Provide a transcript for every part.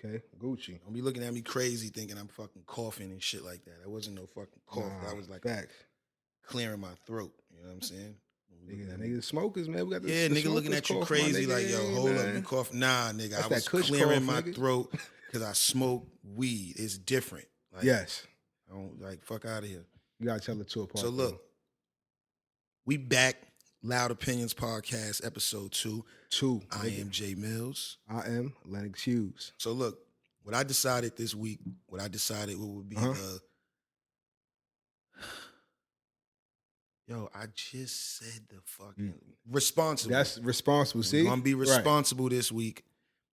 Okay, Gucci. Don't be looking at me crazy thinking I'm fucking coughing and shit like that. That wasn't no fucking cough. Nah, That was like facts. clearing my throat. You know what I'm saying? Nigga, smokers, man. We got Yeah, the nigga looking smokers at you cough, crazy my nigga. like, yo, hold up, you cough. Nah, nigga, That's I that was kush clearing cough, my nigga. throat because I smoke weed. It's different. Like, Yes. I don't, like, fuck out of here. You gotta tell the two apart. So look, we back. Loud Opinions Podcast, episode 2. I am Jae Millz. I am Lenox Hughes. So look, what I decided this week, what would be the... Yo, I just said the fucking... Responsible. That's responsible, see? We're going to be responsible this week,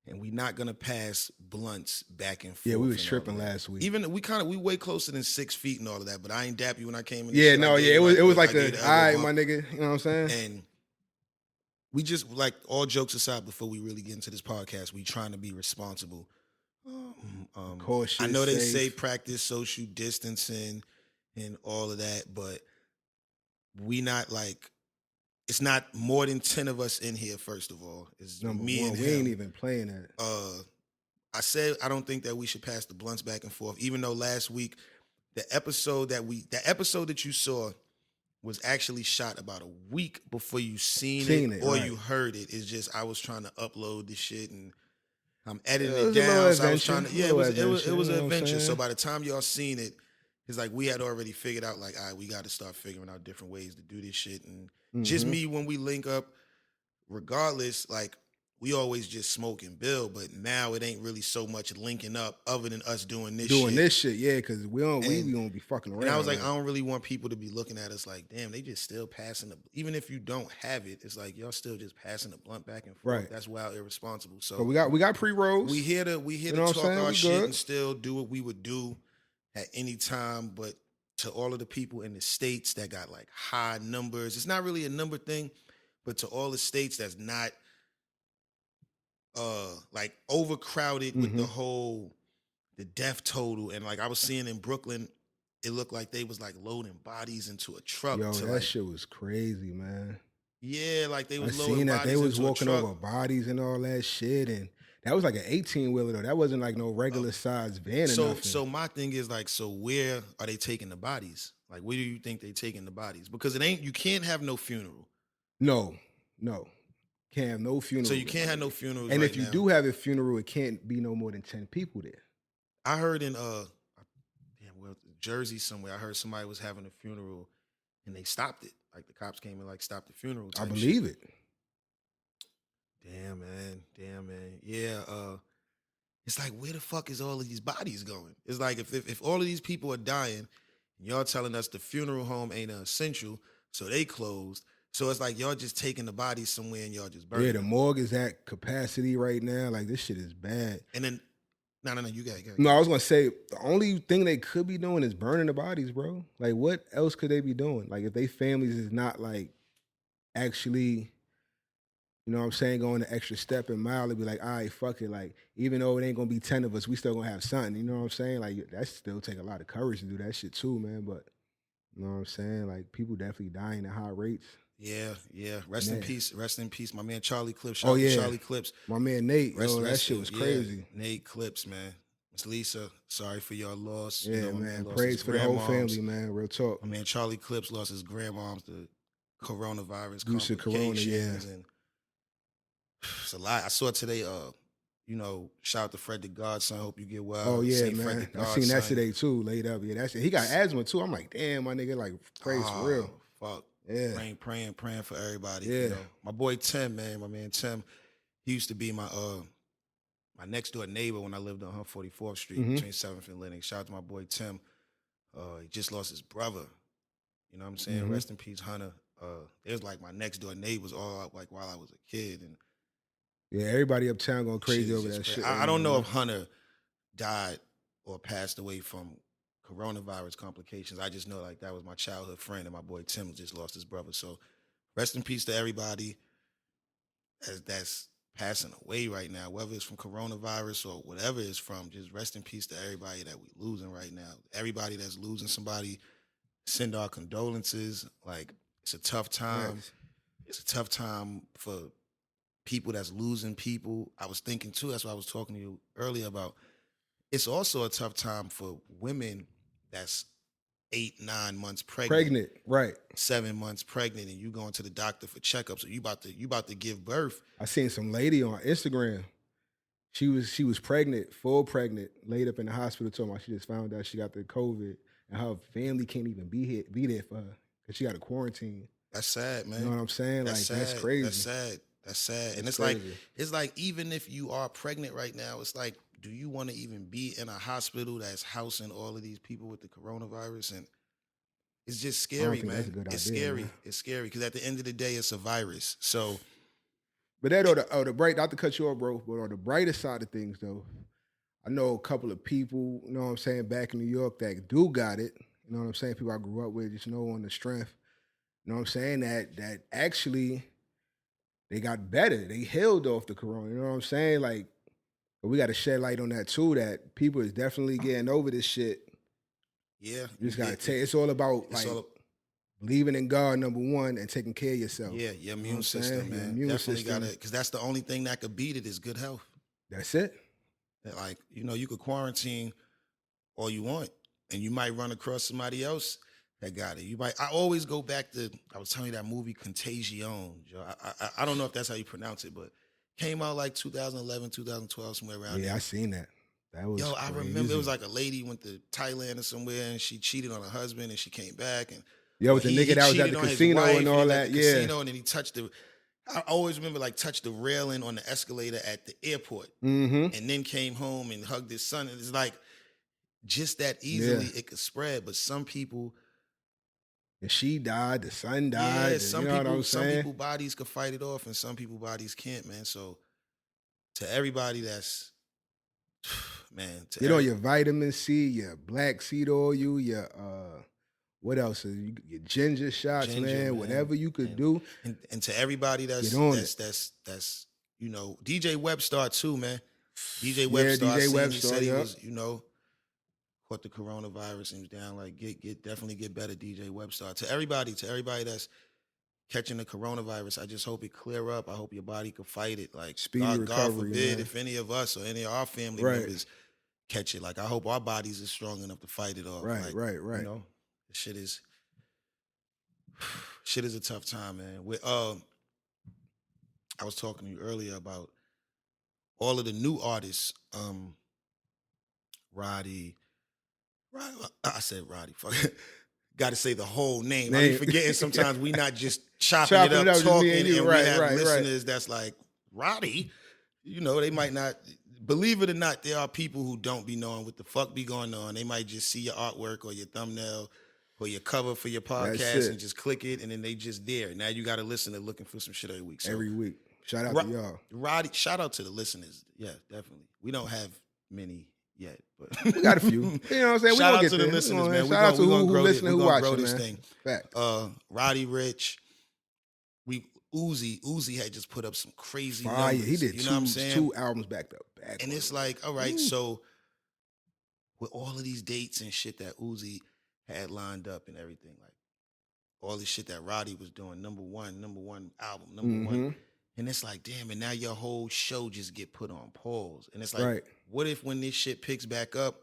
and we're not going to pass blunts back and forth. Yeah, we was tripping last week. Even, we way closer than 6 feet and all of that, but I ain't dap you when I came in. Yeah, no, yeah, it was like all right, my nigga, you know what I'm saying? And we just, like, all jokes aside, before we really get into this podcast, we trying to be responsible. Cautious, I know they safe. say practice social distancing and all of that, but we not like, it's not more than 10 of us in here, first of all. It's Number me one, and we him. ain't even playing that. I said I don't think that we should pass the blunts back and forth, even though last week, the episode that you saw was actually shot about a week before you seen it or right. you heard it. It's just I was trying to upload the shit and I'm editing it down. So I was trying to, it was an adventure. So by the time y'all seen it, it's like we had already figured out, like, all right, we got to start figuring out different ways to do this shit. And just me, when we link up, regardless, like, we always just smoke and build, but now it ain't really so much linking up other than us doing this shit. Yeah, because we gonna be fucking around. And I was like, I don't really want people to be looking at us like, damn, they just still passing the, even if you don't have it, it's like y'all still just passing the blunt back and forth. Right. That's wild irresponsible. So but we got pre-rolls. We here to talk our shit and still do what we would do at any time. But to all of the people in the states that got like high numbers, it's not really a number thing, but to all the states that's not like overcrowded with the death total. And like I was seeing in Brooklyn, it looked like they was like loading bodies into a truck. Yo, that shit was crazy, man. Yeah, like they was loading bodies they was walking over bodies and all that shit. And that was like an 18-wheeler though. That wasn't like no regular size van or nothing. So my thing is like, so where are they taking the bodies? Like, where do you think they taking the bodies? Because you can't have no funeral. No. Can't have no funeral. So you can't have no funerals. And if you do have a funeral, it can't be no more than 10 people there. I heard in Jersey somewhere, I heard somebody was having a funeral and they stopped it. Like the cops came and like stopped the funeral. I believe it. Damn man. Yeah, it's like, where the fuck is all of these bodies going? It's like if all of these people are dying, and y'all telling us the funeral home ain't essential, so they closed. So it's like y'all just taking the bodies somewhere and y'all just burning. Yeah, the morgue is at capacity right now. Like, this shit is bad. And then, no, you got it. No, I was going to say, the only thing they could be doing is burning the bodies, bro. Like, what else could they be doing? Like, if they families is not, like, actually, you know what I'm saying, going the extra step and mile, to be like, all right, fuck it. Like, even though it ain't going to be 10 of us, we still going to have something. You know what I'm saying? Like, that still take a lot of courage to do that shit too, man. But, you know what I'm saying? Like, people definitely dying at high rates. Yeah. Rest in peace. My man Charlie Clips. Shout out to Charlie Clips. My man Nate. That shit was crazy. Nate Clips, man. Miss Lisa, sorry for your loss. Yeah, man. Praise for the whole family, man. Real talk. My man Charlie Clips lost his grandmoms to coronavirus Lucid corona, yeah. And it's a lot. I saw today, shout out to Fred the Godson. Hope you get well. Oh, yeah, Saint man. Fred the I seen that Godson. today, too, laid up. Yeah, he got asthma, too. I'm like, damn, my nigga, like, praise for real. Fuck. Yeah. Praying for everybody. Yeah. You know? My boy Tim, man, my man Tim, he used to be my next door neighbor when I lived on 144th Street between 7th and Lenox. Shout out to my boy Tim. He just lost his brother. You know what I'm saying? Rest in peace, Hunter. It was like my next door neighbors all up like while I was a kid. And yeah, everybody uptown going crazy over that shit. I don't know if Hunter died or passed away from coronavirus complications. I just know like that was my childhood friend, and my boy Tim just lost his brother. So rest in peace to everybody that's passing away right now, whether it's from coronavirus or whatever it's from. Just rest in peace to everybody that we losing right now. Everybody that's losing somebody, send our condolences. Like, it's a tough time. Yes. It's a tough time for people that's losing people. I was thinking too, that's what I was talking to you earlier about. It's also a tough time for women that's 8, 9 months pregnant, right? 7 months pregnant, and you going to the doctor for checkups. So you about to give birth. I seen some lady on Instagram. She was pregnant, full pregnant, laid up in the hospital. Talking about she just found out she got the COVID, and her family can't even be there for her because she got a quarantine. That's sad, man. You know what I'm saying? That's like sad. that's crazy. That's sad. That's sad. That's and it's crazy. like even if you are pregnant right now, it's like, do you want to even be in a hospital that's housing all of these people with the coronavirus? And it's just scary, man. That's a good it's idea, scary. Man. It's scary because at the end of the day, it's a virus. So, but that the bright, not to cut you off, bro, but on the brighter side of things, though, I know a couple of people, you know what I'm saying, back in New York that do got it. You know what I'm saying? People I grew up with, just know on the strength. You know what I'm saying? That actually they got better. They healed off the corona. You know what I'm saying? Like, but we got to shed light on that too. That people is definitely getting over this shit. Yeah, you just gotta take. It's all about believing in God, number one, and taking care of yourself. Yeah, your immune system, man. Your immune definitely got it, because that's the only thing that could beat it is good health. That's it. Like, you know, you could quarantine all you want, and you might run across somebody else that got it. I always go back to, I was telling you that movie Contagion. I don't know if that's how you pronounce it, but came out like 2011, 2012, somewhere around there. Yeah, I seen that. That was I remember it was like a lady went to Thailand or somewhere, and she cheated on her husband, and she came back, and with the nigga that was at the casino and all that. Yeah, casino, and then he touched the. I always remember touched the railing on the escalator at the airport, and then came home and hugged his son. And it's like just that easily it could spread, but some people. And she died. The son died. Yeah, some people bodies could fight it off, and some people bodies can't, man. So to everybody that's. Man, get on your vitamin C, your black seed oil, your what else? Your ginger shots, man. Whatever you could do. And to everybody that's you know, DJ Webstar too, man. DJ Webstar, he said he was, you know, caught the coronavirus and he was down. Like definitely get better, DJ Webstar. To everybody that's catching the coronavirus, I just hope it clear up. I hope your body could fight it. Like God forbid if any of us or any of our family members catch it. Like I hope our bodies are strong enough to fight it off. Right. You know, shit is a tough time, man. I was talking to you earlier about all of the new artists. Roddy. I said Roddy. Fuck. Got to say the whole name. I be forgetting sometimes we not just chopping it up, talking, and we have listeners that's like, Roddy? You know, they might not, believe it or not, there are people who don't be knowing what the fuck be going on. They might just see your artwork or your thumbnail or your cover for your podcast and just click it, and then they just there. Now you got to listen to looking for some shit every week. So, every week. Shout out to y'all. Roddy, shout out to the listeners. Yeah, definitely. We don't have many yet, but we got a few. You know what I'm saying? Shout out to the listeners, man. Shout out to who listening, who watching, this thing. Fact. Roddy Rich, Uzi had just put up some crazy numbers. He did two albums back to back. And it's like, all right, so with all of these dates and shit that Uzi had lined up and everything, like all this shit that Roddy was doing, number one album, number one. And it's like, damn, and now your whole show just get put on pause. And it's like, what if when this shit picks back up,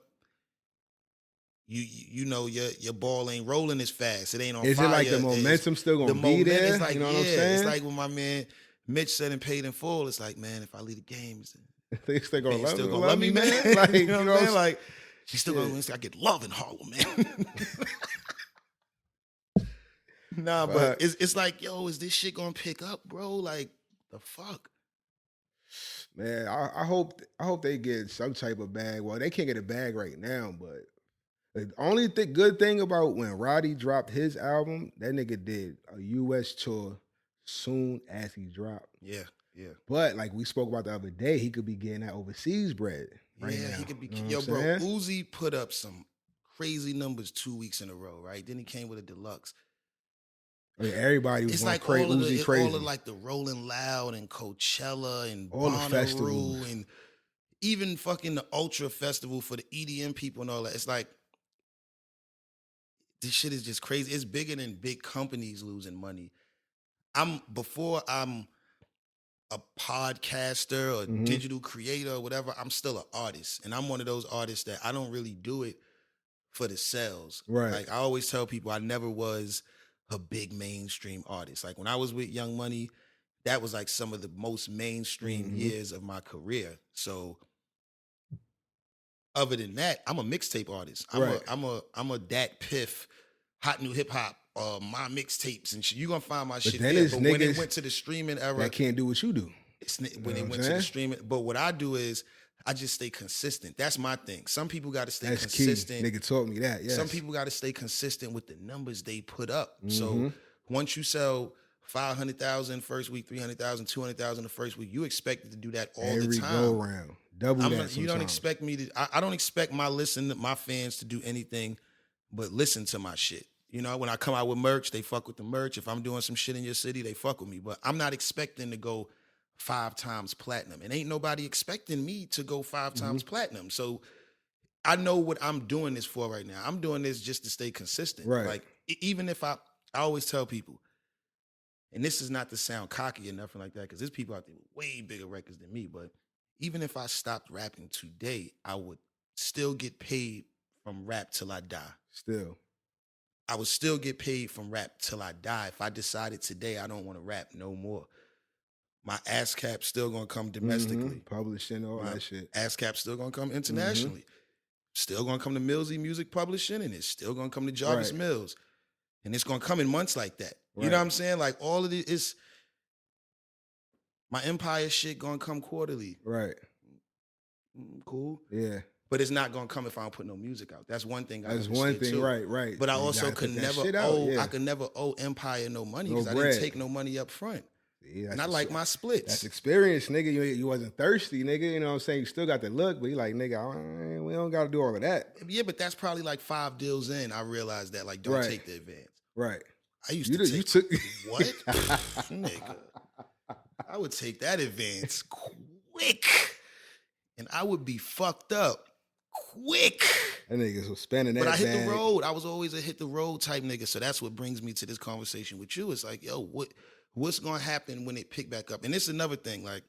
you know your ball ain't rolling as fast. It ain't on fire. Is it like the momentum still gonna be there? It's like, you know what I'm saying? It's like when my man Mitch said and Paid in Full, it's like, man, if I leave the games, they still gonna love me, man. Like, you know what I'm saying? Like, she's still gonna I get love in Harlem, man. Nah, but it's like, yo, is this shit gonna pick up, bro? Like, the fuck? Man, I hope they get some type of bag. Well, they can't get a bag right now, but the only good thing about when Roddy dropped his album, that nigga did a U.S. tour soon as he dropped. Yeah. But like we spoke about the other day, he could be getting that overseas bread right now. He could be. Yo, bro, Uzi put up some crazy numbers 2 weeks in a row, right? Then he came with a deluxe. Yeah, everybody was like Uzi crazy. All of like the Rolling Loud and Coachella and all the festivals and even fucking the Ultra Festival for the EDM people and all that. It's like this shit is just crazy. It's bigger than big companies losing money. a podcaster or digital creator or whatever, I'm still an artist. And I'm one of those artists that I don't really do it for the sales. Right. Like I always tell people, I never was a big mainstream artist. Like when I was with Young Money, that was like some of the most mainstream years of my career. So other than that, I'm a mixtape artist. I'm a Dat Piff, Hot New Hip Hop, my mixtapes and shit. You gonna find my shit there. But when it went to the streaming era, that can't do what you do. When it went to the streaming, but what I do is I just stay consistent. That's my thing. Some people got to stay consistent. Key. Nigga taught me that. Yes. Some people got to stay consistent with the numbers they put up. So once you sell 500,000 first week, 300,000, 200,000 the first week, you expect to do that all the time. Every go round, double that. Sometimes. You don't expect me to. I don't expect my fans to do anything but listen to my shit. You know, when I come out with merch, they fuck with the merch. If I'm doing some shit in your city, they fuck with me. But I'm not expecting to go 5 times platinum. And ain't nobody expecting me to go 5 times platinum. So I know what I'm doing this for right now. I'm doing this just to stay consistent. Right. Like even if I always tell people, and this is not to sound cocky or nothing like that, because there's people out there with way bigger records than me, but even if I stopped rapping today, I would still get paid from rap till I die. Still. I would still get paid from rap till I die. If I decided today I don't want to rap no more, my ASCAP still gonna come domestically. Publishing, all that shit. ASCAP still gonna come internationally. Still gonna come to Millsy Music Publishing, and it's still gonna come to Jarvis Mills. And it's gonna come in months like that. Right. You know what I'm saying? Like all of it is my Empire shit gonna come quarterly. Right. Cool. Yeah. But it's not gonna come if I don't put no music out. That's one thing. That's one thing, too. Right. But I also could never owe. I could never owe Empire no money because I didn't take no money up front. Yeah, and I like my splits. That's experience, nigga. You wasn't thirsty, nigga. You know what I'm saying? You still got the look, but you like, nigga, we don't got to do all of that. Yeah, but that's probably like 5 deals in. I realized that, like, don't take the advance. Right. I used to take. You took what? Nigga. I would take that advance quick, and I would be fucked up quick. That niggas was spending that. But I hit the road. I was always a hit the road type nigga. So that's what brings me to this conversation with you. It's like, yo, what's gonna happen when it pick back up? And this is another thing. Like,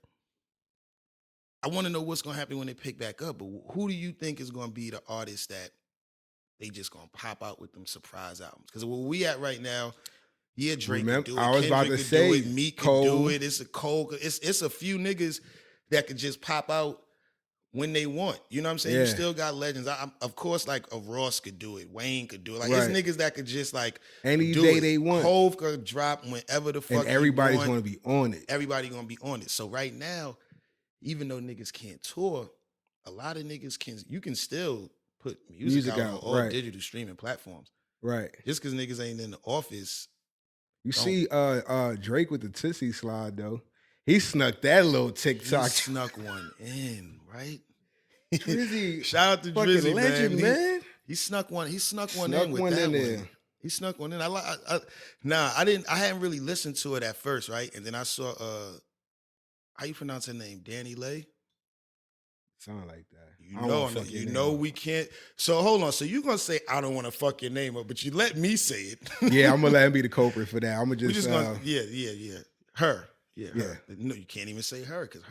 I want to know what's gonna happen when it pick back up. But who do you think is gonna be the artist that they just gonna pop out with them surprise albums? Because where we at right now, yeah, Drake can do it. I was about to say, do it. Meek can do it. It's a Cole. It's a few niggas that could just pop out when they want. You know what I'm saying? Yeah. You still got legends. Of course, like a Ross could do it. Wayne could do it. Like, there's niggas that could just like any day they want. Hove could drop whenever the fuck. And everybody's gonna be on it. Everybody gonna be on it. So right now, even though niggas can't tour, a lot of niggas can. You can still put music out on all digital streaming platforms. Right. Just because niggas ain't in the office. You see Drake with the Tootsie Slide, though. He snuck that little TikTok. He snuck one in, right? Drizzy, shout out to Drizzy, legend, man. He snuck one. He snuck one in with that one. He snuck one in. I didn't. I hadn't really listened to it at first, right? And then I saw how you pronounce her name? Danny Lay. Sound like that. You know we can't. So hold on. So you gonna say I don't want to fuck your name up, but you let me say it. Yeah, I'm gonna let him be the culprit for that. I'm gonna just gonna, her. Yeah, her. No, you can't even say her because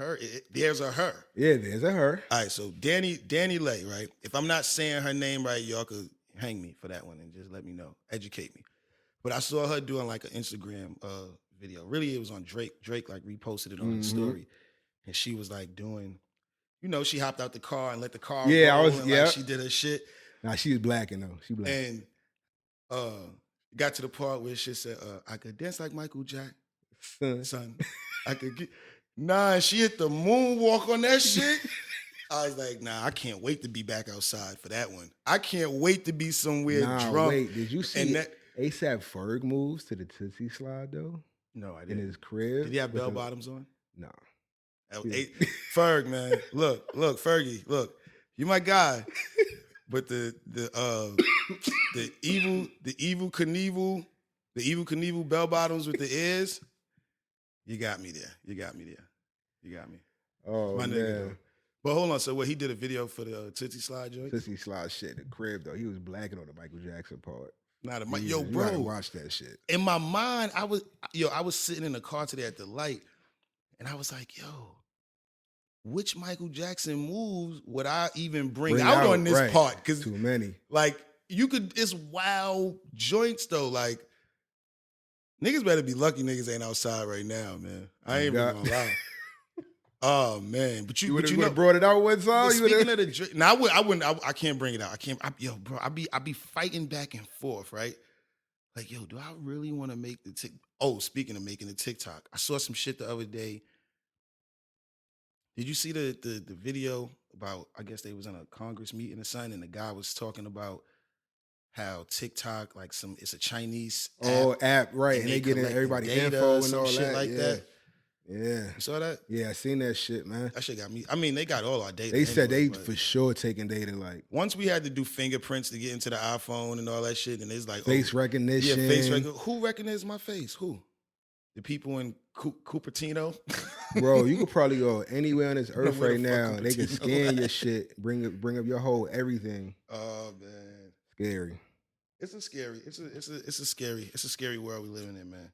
there's a her. Yeah, there's a her. All right, so Danny Lay, right? If I'm not saying her name right, y'all could hang me for that one and just let me know, educate me. But I saw her doing like an Instagram video. Really, it was on Drake. Drake like reposted it on his story, and she was like doing. You know, she hopped out the car and let the car roll. Like she did her shit. Nah, she was blacking though. She black. And got to the part where she said, I could dance like Michael Jackson. Son. I could get... Nah, she hit the moonwalk on that shit. I was like, nah, I can't wait to be back outside for that one. I can't wait to be somewhere drunk. Wait, did you see ASAP Ferg moves to the Tootsie Slide though? No, I didn't. In his crib? Did he have bell bottoms on? No. Ferg, man, look, Fergie, look, you my guy, but the evil Knievel bell bottoms with the ears, you got me there. You got me. Oh my nigga. But hold on, so what he did a video for the Tootsie Slide joint? Tootsie Slide shit, the crib though. He was blacking on the Michael Jackson part. Bro. You gotta watch that shit. In my mind, I was sitting in the car today at the light. And I was like, yo, which Michael Jackson moves would I even bring out on this part? Because too many. Like, you could, it's wild joints though. Like, niggas better be lucky niggas ain't outside right now, man. I ain't even gonna lie. Oh man, but you would have brought it out one song. Speaking of the, now I wouldn't. I can't bring it out. I can't. Yo, bro, I be fighting back and forth, right? Like, yo, do I really want to make the tick? Oh, speaking of making the TikTok, I saw some shit the other day. Did you see the video about? I guess they was in a Congress meeting or something, and the guy was talking about how TikTok, like it's a Chinese app, right? And they getting everybody info and all shit that. Like that. Yeah. You saw that? Yeah, I seen that shit, man. That shit got me. I mean, they got all our data. They said they for sure taking data. Like, once we had to do fingerprints to get into the iPhone and all that shit, and it's like face recognition. Yeah, face recognition. Who recognizes my face? Who? The people in Cupertino? Bro, you could probably go anywhere on this earth right now. They can scan your shit, bring up your whole everything. Oh man, scary. It's a scary world we living in, man.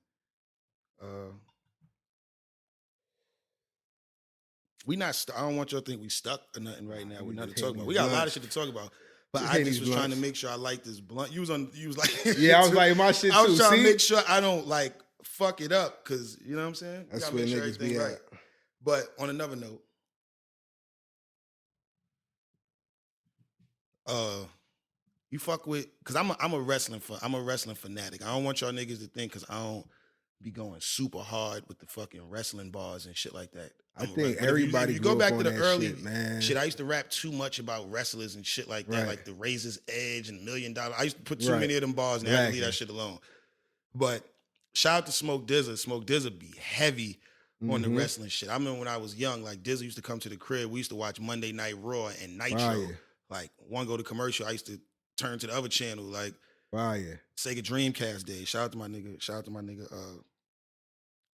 I don't want y'all to think we stuck or nothing right now. We're not talking about. We got a lot of shit to talk about. But I just was trying to make sure I like this blunt. You was like, yeah, I was like, my shit too. I was trying to make sure I don't like fuck it up, because you know what I'm saying? That's where niggas be right. But on another note, you fuck with, because I'm a wrestling fanatic. I don't want y'all niggas to think, because I don't be going super hard with the fucking wrestling bars and shit like that. I think everybody if you go back to the early shit, man. Shit, I used to rap too much about wrestlers and shit like that, like the Razor's Edge and $1 Million. I used to put too many of them bars, and I had to leave that shit alone. But shout out to Smoke DZA. Smoke DZA be heavy on the wrestling shit. I remember when I was young, like DZA used to come to the crib. We used to watch Monday Night Raw and Nitro. Like, one go to commercial, I used to turn to the other channel, like Sega Dreamcast days. Shout out to my nigga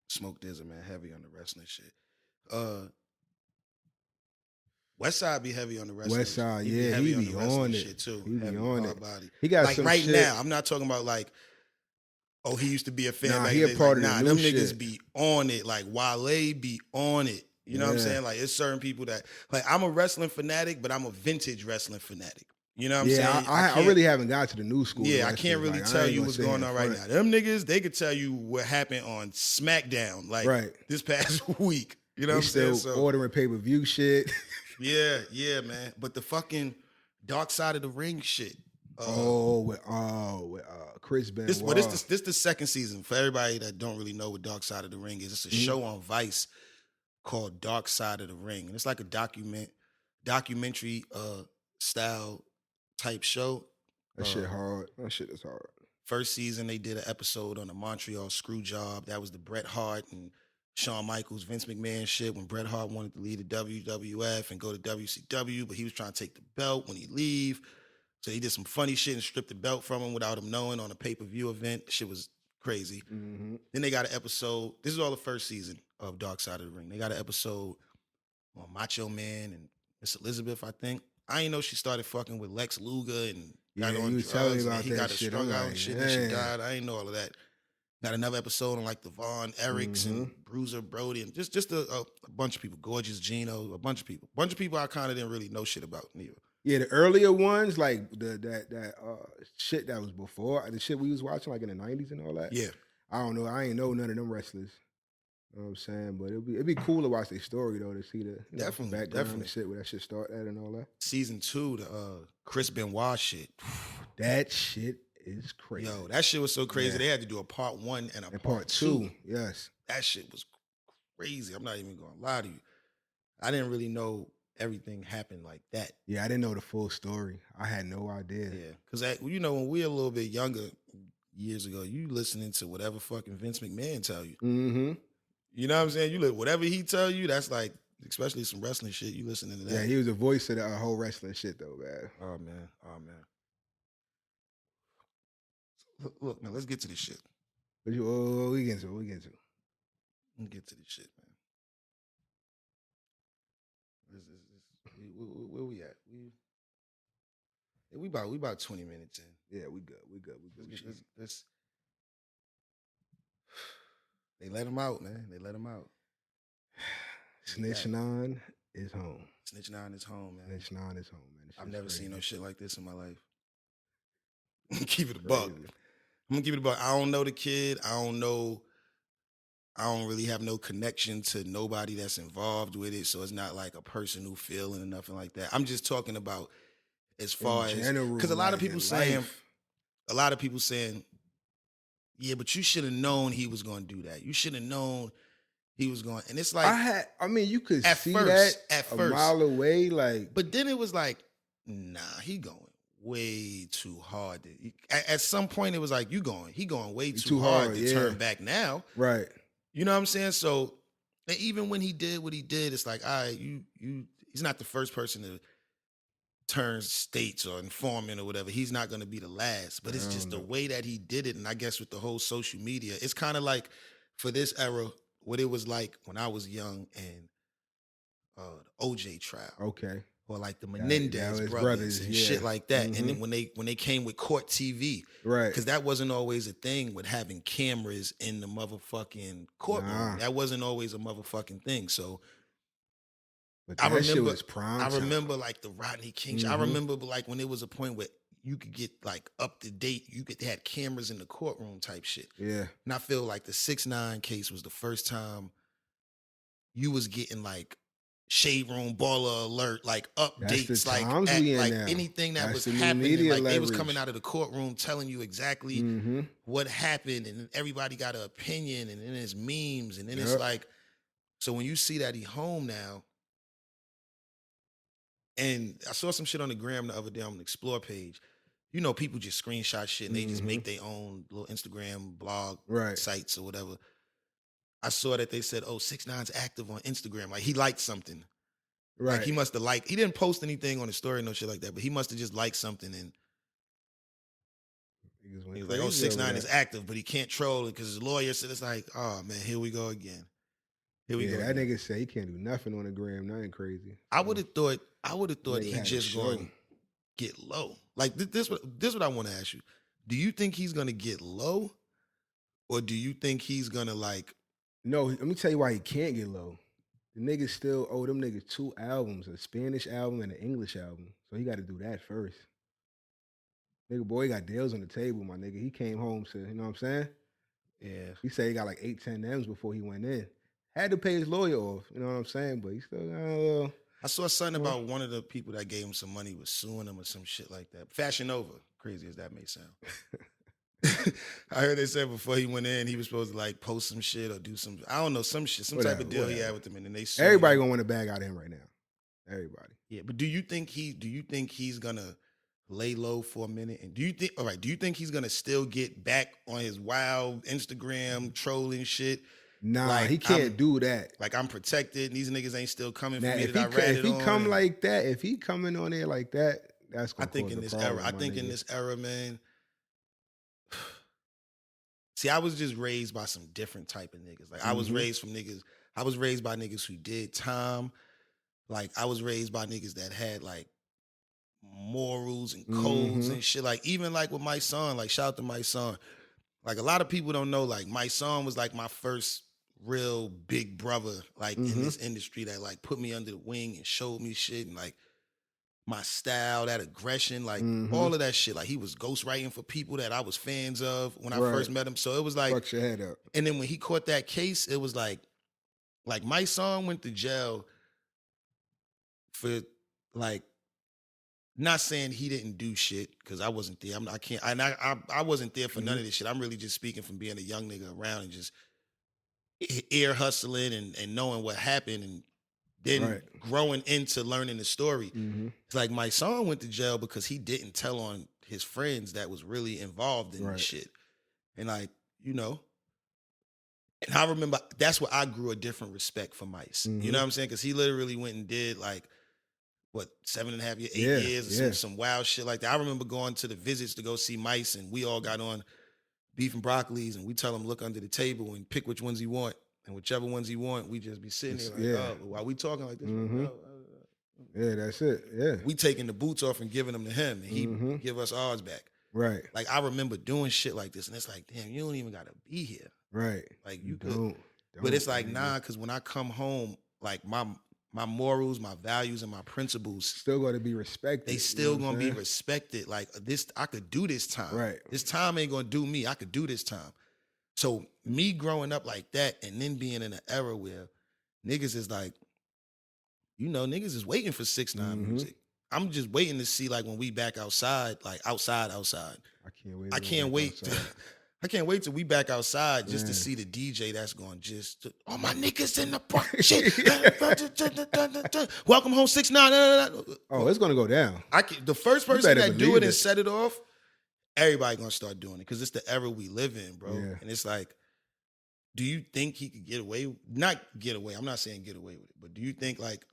Smoke DZA, man, heavy on the wrestling shit. Westside be heavy on the wrestling. Westside, yeah, he be on it shit too. He be on it. Body. He got like some right shit. Now. I'm not talking about like, oh, he used to be a fan. Nah, he a part of them the new niggas shit. be on it. Like Wale be on it. You know what I'm saying? Like, it's certain people that, like, I'm a wrestling fanatic, but I'm a vintage wrestling fanatic. You know what I'm saying? I really haven't got to the new school. Yeah, I can't really tell you what's going on right now. Them niggas, they could tell you what happened on SmackDown, like this past week. You know what I'm saying? Still ordering pay-per-view shit. Yeah, man. But the fucking Dark Side of the Ring shit. With Chris Benoit. This the second season. For everybody that don't really know what Dark Side of the Ring is, it's a show on Vice called Dark Side of the Ring. And it's like a documentary style type show. That shit hard. That shit is hard. First season, they did an episode on the Montreal screw job. That was the Bret Hart and Shawn Michaels, Vince McMahon shit, when Bret Hart wanted to leave the WWF and go to WCW, but he was trying to take the belt when he leave. So he did some funny shit and stripped the belt from him without him knowing on a pay-per-view event. Shit was crazy. Then they got an episode. This is all the first season of Dark Side of the Ring. They got an episode on Macho Man and Miss Elizabeth, I think. I didn't know she started fucking with Lex Luger and got on drugs. And he got her strung out and shit, and she died. I didn't know all of that. Got another episode on like the Von Erichs and Bruiser Brody and just a bunch of people. Gorgeous Gino, a bunch of people. Bunch of people I kind of didn't really know shit about neither. Yeah, the earlier ones, like that shit that was before, the shit we was watching like in the 90s and all that. Yeah. I don't know. I ain't know none of them wrestlers. You know what I'm saying? But it'd be cool to watch their story though, to see the background and shit, where that shit start at and all that. Season 2, the Chris Benoit shit. That shit is crazy. Yo, that shit was so crazy. They had to do a part 1 and a part 2. Yes. That shit was crazy. I'm not even gonna lie to you. I didn't really know everything happened like that. Yeah, I didn't know the full story. I had no idea. Yeah, because when we were a little bit younger years ago, you listening to whatever fucking Vince McMahon tell you. You know what I'm saying? You whatever he tell you, that's like, especially some wrestling shit, you listening to that. Yeah, he was a voice of the whole wrestling shit though, man. Oh man. Look, now let's get to this shit. We get to. Let's get to this shit, man. Where we at? We about 20 minutes in. Yeah, we good. They let him out, man. They let him out. Snitch 9 is home. Snitch 9 is home, man. Snitch 9 is home, man. I've never seen no shit like this in my life. Keep it a buck. Crazy. I'm gonna keep it a buck. I don't know the kid. I don't really have no connection to nobody that's involved with it. So it's not like a personal feeling or nothing like that. I'm just talking about as far as because a lot of people saying, yeah, but you should have known he was gonna do that. You should have known he was going, and it's like I mean, you could see that at first, mile away, like. But then it was like, nah, he going way too hard. At some point, it was like he going way too hard to turn back now. Right. You know what I'm saying? So even when he did what he did, it's like, all right, he's not the first person to turn states or informant or whatever. He's not going to be the last, but it's just the way that he did it. And I guess with the whole social media, it's kind of like for this era, what it was like when I was young and the OJ trial. Okay. Or like the Menendez brothers and shit like that. Mm-hmm. And then when they came with court TV. Right. Because that wasn't always a thing with having cameras in the motherfucking courtroom. Nah. That wasn't always a motherfucking thing. So but that shit was prime time. I remember like the Rodney King. Mm-hmm. I remember like when it was a point where you could get like up to date. They had cameras in the courtroom type shit. Yeah. And I feel like the 6ix9ine case was the first time you was getting like Shade Room Baller Alert, like updates, like anything that was happening. Like they was coming out of the courtroom telling you exactly what happened, and everybody got an opinion, and then it's memes, and then it's like, so when you see that he home now, and I saw some shit on the gram the other day on the Explore page. You know, people just screenshot shit and they just make their own little Instagram blog sites or whatever. I saw that they said, 6ix9ine's active on Instagram. Like he liked something. Right. Like he must have liked, he didn't post anything on the story, no shit like that, but he must have just liked something and he was like, 6ix9ine is active, but he can't troll it because his lawyer said, it's like, oh man, here we go again. Here we go. That nigga say he can't do nothing on the gram. Nothing crazy. I would have thought he just going to get low. Like this what I want to ask you. Do you think he's going to get low? Or do you think he's going to like... No, let me tell you why he can't get low. The niggas still owe them niggas 2 albums, a Spanish album and an English album. So he got to do that first. Nigga, boy, he got deals on the table, my nigga. He came home to, you know what I'm saying? Yeah. He said he got like 8-10 M's before he went in. Had to pay his lawyer off, you know what I'm saying? But he still got a little... I saw something about one of the people that gave him some money was suing him or some shit like that. Fashion Nova, crazy as that may sound. I heard they said before he went in, he was supposed to like post some shit or do some, I don't know, some shit, some type of deal he had with them, and then they sued everybody him. Gonna want a bag out of him right now. Everybody. Yeah, but do you think he's gonna lay low for a minute? And do you think he's gonna still get back on his wild Instagram trolling shit? Nah, like, he can't do that. Like I'm protected, and these niggas ain't still coming for me. If he come like that, if he coming on there like that, that's gonna cause in this era, man. See, I was just raised by some different type of niggas. Like I was raised by niggas who did time. Like I was raised by niggas that had like morals and codes and shit. Like even like with my son, like shout out to my son. Like a lot of people don't know, like my son was like my first real big brother, like in this industry that like put me under the wing and showed me shit and like my style, that aggression, like all of that shit. Like he was ghostwriting for people that I was fans of when I first met him. So it was like, fuck your head up. And then when he caught that case, it was like my son went to jail for like, not saying he didn't do shit because I wasn't there. I wasn't there for none of this shit. I'm really just speaking from being a young nigga around and just ear hustling and knowing what happened and then growing into learning the story. It's like my son went to jail because he didn't tell on his friends that was really involved in this shit. And like, you know, and I remember that's where I grew a different respect for Mice. You know what I'm saying? Because he literally went and did like, 7.5 years, 8 years, or some wild shit like that. I remember going to the visits to go see Mice, and we all got on beef and broccolis, and we tell him look under the table and pick which ones he want, and whichever ones he want, we just be sitting there like, oh, why we talking like this? Yeah, that's it. Yeah, we taking the boots off and giving them to him, and he give us ours back. Right. Like I remember doing shit like this, and it's like, damn, you don't even gotta be here. Right. Like you could. But it's like, nah, because when I come home, like my morals, my values, and my principles still got to be respected. They still gonna be respected. Like this, I could do this time. Right. This time ain't gonna do me. I could do this time. So me growing up like that and then being in an era where niggas is like, niggas is waiting for 6ix9ine music. I'm just waiting to see like when we back outside, like outside. I can't wait. I can't wait till we back outside just to see the DJ that's going all my niggas in the park. Shit. Welcome home 6ix9ine. Oh, it's gonna go down. The first person that do it and set it off, everybody gonna start doing it because it's the era we live in, bro. Yeah. And it's like, do you think he could get away? Not get away. I'm not saying get away with it, but do you think like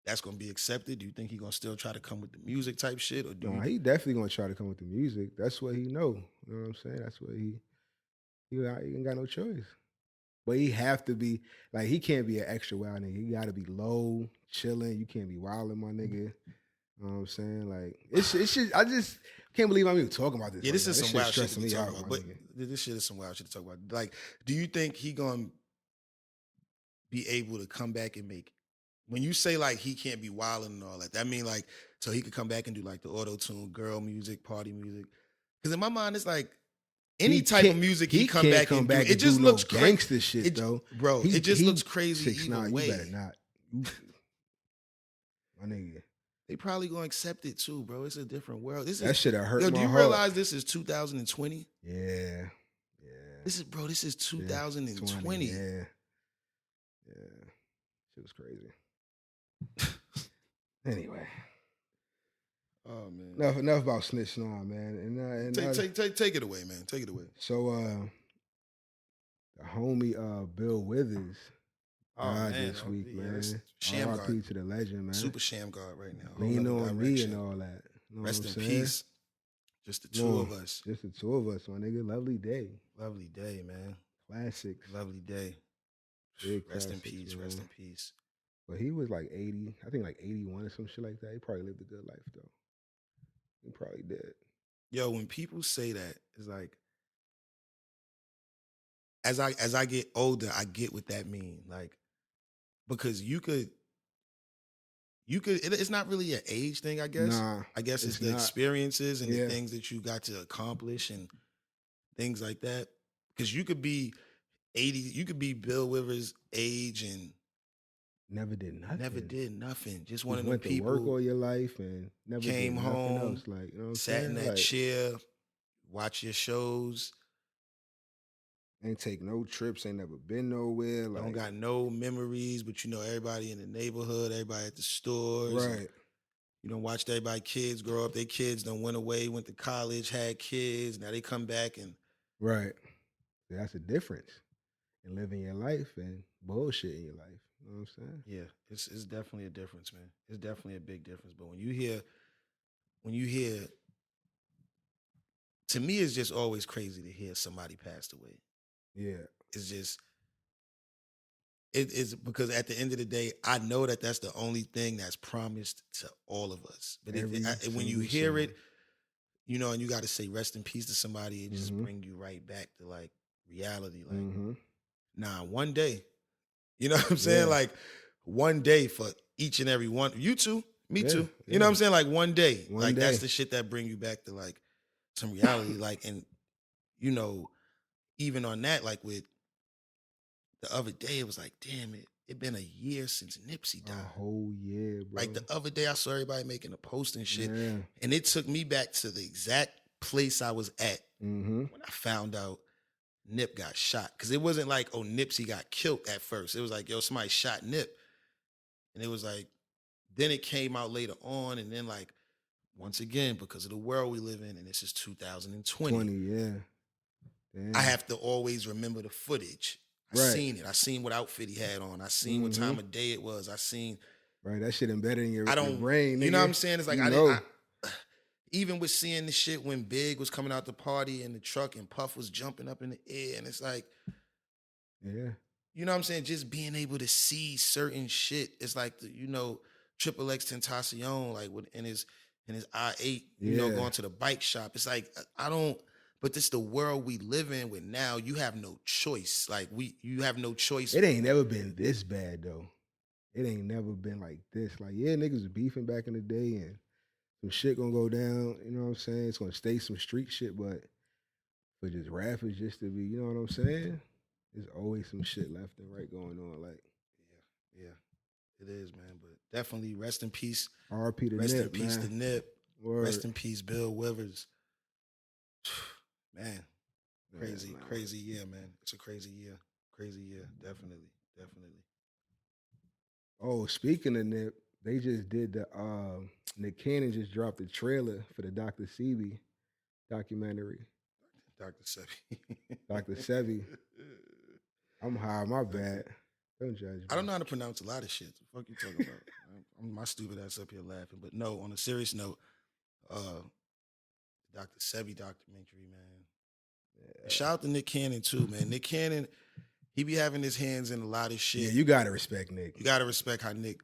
that's gonna be accepted? Do you think he gonna still try to come with the music type shit? Or he definitely gonna try to come with the music. That's what he know. You know what I'm saying? That's what he ain't got no choice. But he have to be like, he can't be an extra wild nigga. He gotta be low, chilling. You can't be wilding, my nigga. You know what I'm saying? Like it's shit. I just can't believe I'm even talking about this. Yeah, this is some wild shit to be talking about. But this shit is some wild shit to talk about. Like, do you think he gonna be able to come back and make? When you say like he can't be wilding and all that mean like so he could come back and do like the auto-tune, girl music, party music? Because in my mind, it's like any type of music he come back and do. It just looks gangster shit though, bro. It just looks crazy. 6ix9ine, you better not, my nigga. They probably gonna accept it too, bro. It's a different world. That shit hurt my heart. Do you realize this is 2020? Yeah. This is 2020. Yeah. Shit was crazy. Anyway, oh man, enough about 6ix9ine, man. And take it away, man. Take it away. So, the homie Bill Withers died this week, man. R.I.P. to the legend, man. Super sham guard right now. Lean on me and all that. You know Rest in peace. Just the two of us. Just the two of us, my nigga. Lovely day. Lovely day, man. Classic. Lovely day. Big rest classics, in peace. Man. Rest in peace. But he was like 80, I think like 81 or some shit like that. He probably lived a good life though. He probably did. Yo, when people say that, it's like, as I get older, I get what that means. Like, because you could, it's not really an age thing, I guess. Nah, I guess it's the experiences and the things that you got to accomplish and things like that. Because you could be 80, you could be Bill Withers' age and never did nothing. Just one of them people went to work all your life and never came did home, else. Like, you know what I'm sat saying? in that chair, watch your shows. Ain't take no trips, ain't never been nowhere. Like, don't got no memories, but you know everybody in the neighborhood, everybody at the stores. Right. You don't watch everybody kids grow up. Their kids done went away, went to college, had kids. Now they come back and right. That's a difference in living your life and bullshit in your life. You know what I'm saying? Yeah, it's definitely a difference, man. It's definitely a big difference. But when you hear, to me, it's just always crazy to hear somebody passed away. Yeah. It's just, it is because at the end of the day, I know that that's the only thing that's promised to all of us. But when you hear it, you know, and you got to say rest in peace to somebody, it just bring you right back to like reality. Like, nah, one day. You know what I'm saying? Yeah. Like one day for each and every one. You too, me too. You know what I'm saying? Like one day. That's the shit that bring you back to like some reality. Like, and you know, even on that, like with the other day, it was like, damn it been a year since Nipsey died. A whole year, bro. Like the other day I saw everybody making a post and shit. Yeah. And it took me back to the exact place I was at when I found out Nip got shot. Because it wasn't like, oh, Nipsey got killed at first. It was like, yo, somebody shot Nip. And it was like, then it came out later on. And then like, once again, because of the world we live in, and this is 2020. Yeah. Damn. I have to always remember the footage. I seen it. I seen what outfit he had on. I seen what time of day it was. I seen. Right, that shit embedded in your brain. Nigga. You know what I'm saying? It's like, even with seeing the shit when Big was coming out the party in the truck and Puff was jumping up in the air, and it's like, yeah, you know what I'm saying? Just being able to see certain shit. It's like, Triple X Tentacion, like in his I-8, you know, going to the bike shop. It's like, I don't, But this the world we live in with now. You have no choice. Like you have no choice. It ain't never been this bad though. It ain't never been like this. Like, yeah, niggas was beefing back in the day and some shit gonna go down, you know what I'm saying? It's gonna stay some street shit, but for just rappers just to be, you know what I'm saying? There's always some shit left and right going on. Like, yeah, it is, man. But definitely rest in peace. R.P. to Rest Nip, in peace man. to Nip. Word. Rest in peace, Bill Withers. Man, crazy, man. crazy year, man. It's a crazy year. Crazy year, definitely. Oh, speaking of Nip, they just did the Nick Cannon just dropped the trailer for the Dr. Sebi documentary. Dr. Sebi. Dr. Sebi. I'm high, my bad. Don't judge me. I don't know how to pronounce a lot of shit. The fuck you talking about? I'm my stupid ass up here laughing. But no, on a serious note, Dr. Sebi documentary, man. Yeah. Shout out to Nick Cannon too, man. Nick Cannon, he be having his hands in a lot of shit. Yeah, you gotta respect Nick. You gotta respect how Nick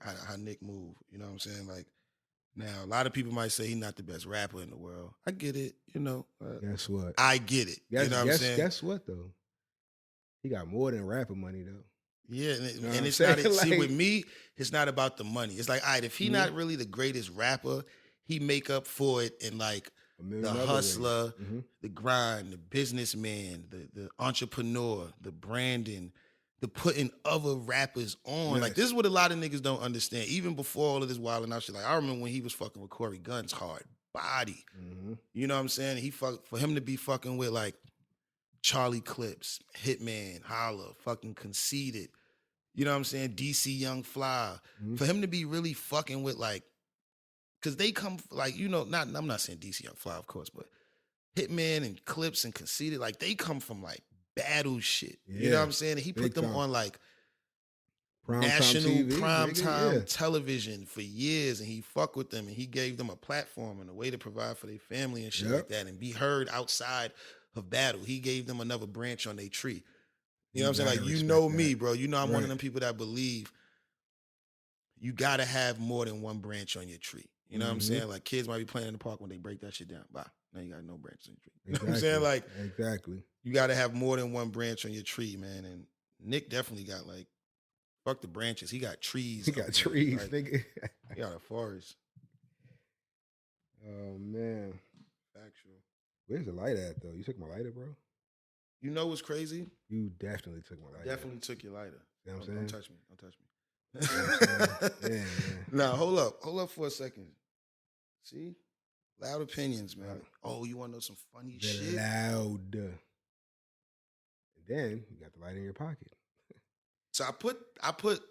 move. You know what I'm saying? Like, now a lot of people might say he's not the best rapper in the world. I get it, you know. Guess what? I get it. You know what I'm saying? Guess what though? He got more than rapper money though. Yeah, You know and it's saying? not. Like, see, with me, it's not about the money. It's like, all right, if he not really the greatest rapper, he make up for it in like the hustler, the grind, the businessman, the entrepreneur, the branding, the putting other rappers on. Yes. Like, this is what a lot of niggas don't understand. Even before all of this wilding out shit, like, I remember when he was fucking with Corey Gunn's hard body. You know what I'm saying? For him to be fucking with like Charlie Clips, Hitman, Holla, fucking Conceited, you know what I'm saying? DC Young Fly. For him to be really fucking with like, because they come, like, you know, I'm not saying DC Young Fly, of course, but Hitman and Clips and Conceited, like, they come from like battle shit. Yeah. You know what I'm saying? And he put them on like national primetime television for years, and he fucked with them, and he gave them a platform and a way to provide for their family and shit like that, and be heard outside of battle. He gave them another branch on their tree. You know what I'm saying? Like, you know me, bro. You know I'm one of them people that believe you gotta have more than one branch on your tree. You know what I'm saying? Like, kids might be playing in the park when they break that shit down. Bye. Now you got no branches on your tree. You know what I'm saying? Like, exactly. You gotta have more than one branch on your tree, man. And Nick definitely got like, fuck the branches. He got trees. He got trees, like, nigga. He got a forest. Oh man. Factual. Where's the light at though? You took my lighter, bro? You know what's crazy? You definitely took my lighter. Definitely took your lighter. You know what I'm saying? Don't touch me. Don't touch me. Yeah. Nah, hold up for a second. See? Loud opinions, man. Oh, you want to know some funny shit? Loud. And then you got the light in your pocket. So I put,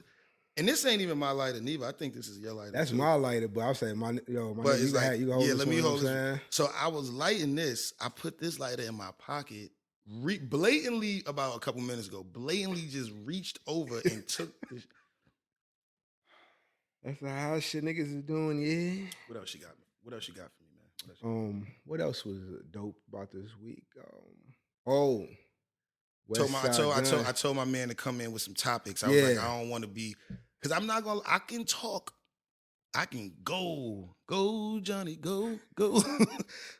and this ain't even my lighter neither. I think this is your lighter. That's too. My lighter, but I'll say my nigga, it's like, you hold let me hold this. So I was lighting this. I put this lighter in my pocket, blatantly about a couple minutes ago. Blatantly just reached over and took this. That's how shit niggas is doing, yeah. What else you got me? What else you got for me, man? What else was dope about this week? I told my man to come in with some topics. I was like, I don't want to be, because I'm not gonna. I can talk. I can go Johnny, go.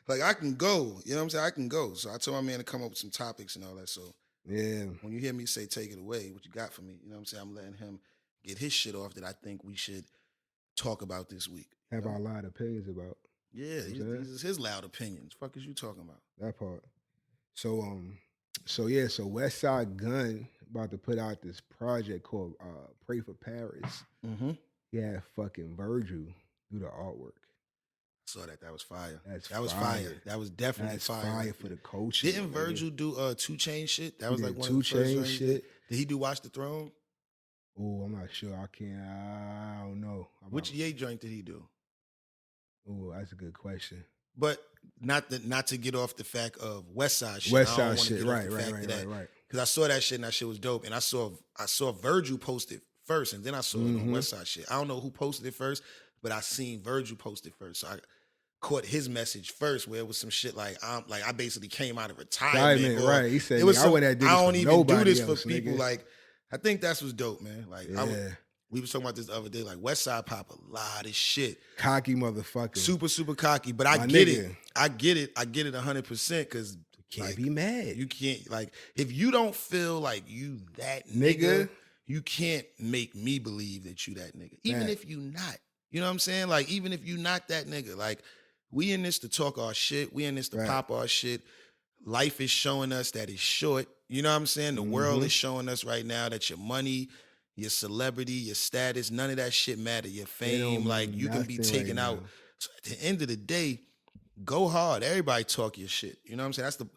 Like, I can go. You know what I'm saying? I can go. So I told my man to come up with some topics and all that. So yeah, when you hear me say take it away, what you got for me? You know what I'm saying? I'm letting him get his shit off that I think we should talk about this week. Have our loud opinions about. Yeah, these is his loud opinions. Fuck is you talking about? That part. So West Side Gun about to put out this project called Pray for Paris. He had fucking Virgil do the artwork. I saw that. That was fire. That was fire. That was definitely fire for the culture. Didn't Virgil do 2 Chainz shit? That was like one 2 of the first Chainz shit. Did he do Watch the Throne? Oh, I'm not sure. I don't know. Which Ye joint did he do? Oh, that's a good question. But not to get off the fact of West Side shit. West Side shit, right. Because I saw that shit and that shit was dope. And I saw Virgil post it first, and then I saw it on West Side shit. I don't know who posted it first, but I seen Virgil post it first. So I caught his message first, where it was some shit like I basically came out of retirement. Right. He said, I don't even do this else, for people. Nigga. Like, I think that's what's dope, man. Like, we was talking about this the other day. Like, West Side pop a lot of shit. Cocky motherfucker. Super, super cocky. But I get it. I get it 100% because Can't be mad. You can't, like, if you don't feel like you that nigga, you can't make me believe that you that nigga. Even if you not. You know what I'm saying? Like, even if you not that nigga. Like, we in this to talk our shit. We in this to pop our shit. Life is showing us that it's short. You know what I'm saying? The world is showing us right now that your money, your celebrity, your status, none of that shit matter. Your fame, like, you can be taken out. So at the end of the day, go hard. Everybody talk your shit. You know what I'm saying? That's the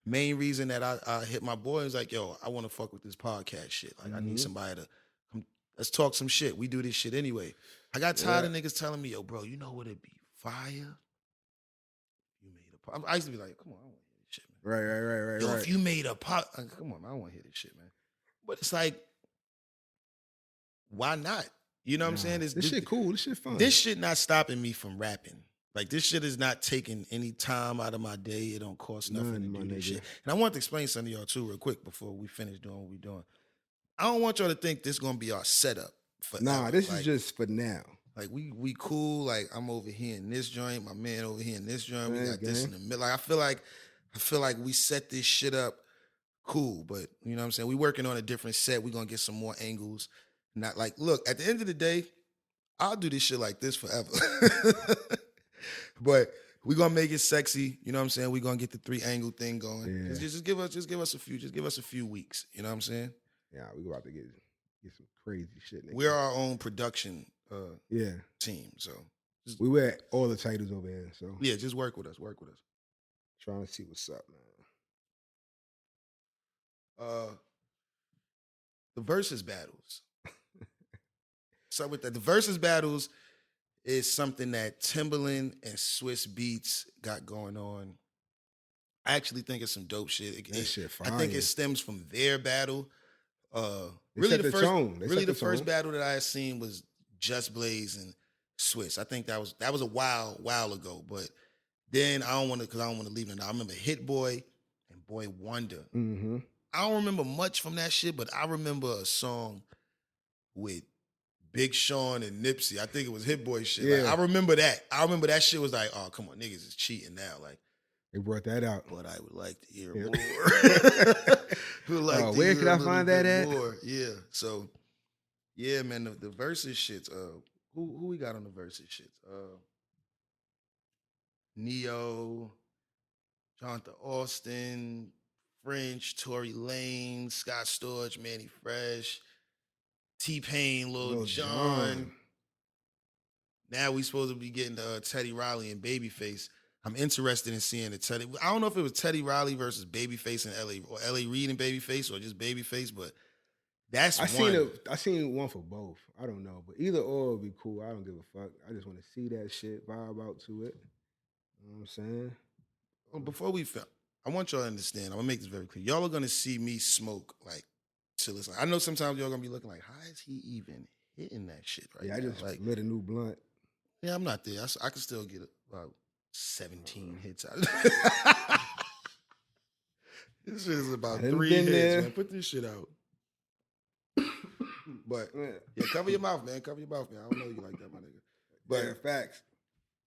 main reason that I hit my boy. Is like, yo, I want to fuck with this podcast shit. Like, I need somebody to come, let's talk some shit. We do this shit anyway. I got tired of niggas telling me, yo, bro, you know what it'd be fire? You made a pop. I used to be like, come on, I don't want to hear this shit, man. Right. Yo, if you made a pop, come on, man, I don't want to hear this shit, man. But it's like, why not? You know what I'm saying? This shit cool. This shit fun. This shit not stopping me from rapping. Like, this shit is not taking any time out of my day. It don't cost nothing to do this shit. And I want to explain something to y'all too real quick before we finish doing what we're doing. I don't want y'all to think this going to be our setup forever. Nah, this is just for now. Like, we cool. Like, I'm over here in this joint. My man over here in this joint. We got this in the middle. Like, I feel like we set this shit up cool. But, you know what I'm saying? We working on a different set. We going to get some more angles. Not like, look, at the end of the day, I'll do this shit like this forever. But we're gonna make it sexy, you know what I'm saying? We're gonna get the 3-angle thing going. Yeah. Just give us a few weeks, you know what I'm saying? Yeah, we about to get some crazy shit. We're our own production team, so we wear all the titles over here. So yeah, just work with us. Trying to see what's up, man. The versus battles. So with the versus battles is something that Timbaland and Swiss Beats got going on. I actually think it's some dope shit. That shit fire. I think it stems from their battle. Really the first battle that I had seen was Just Blaze and Swiss. I think that was a while ago. But then I don't want to leave it. I remember Hit Boy and Boy Wonder. Mm-hmm. I don't remember much from that shit, but I remember a song with Big Sean and Nipsey. I think it was Hit Boy shit. Yeah. Like, I remember that. I remember that shit was like, oh, come on, niggas is cheating now. Like, they brought that out. But I would like to hear more. Where can I find that at? More. Yeah. So, yeah, man, the versus shits. Who we got on the versus shits? Neo, Jonathan Austin, French, Tory Lanez, Scott Storch, Manny Fresh, T-Pain, Lil Jon. Now we supposed to be getting Teddy Riley and Babyface. I'm interested in seeing the Teddy. I don't know if it was Teddy Riley versus Babyface and LA, or LA Reid and Babyface, or just Babyface, but that's I seen one for both. I don't know, but either or would be cool. I don't give a fuck. I just want to see that shit, vibe out to it. You know what I'm saying? Well, before we film, I want y'all to understand. I'm gonna make this very clear. Y'all are gonna see me smoke like till it's like, I know sometimes y'all gonna be looking like, how is he even hitting that shit right now? I just lit a new blunt. Yeah, I'm not there. I can still get about 17 hits out of it. This shit is about 3 hits, man. Put this shit out. But yeah, cover your mouth, man. Cover your mouth, man. I don't know you like that, my nigga. But yeah, facts.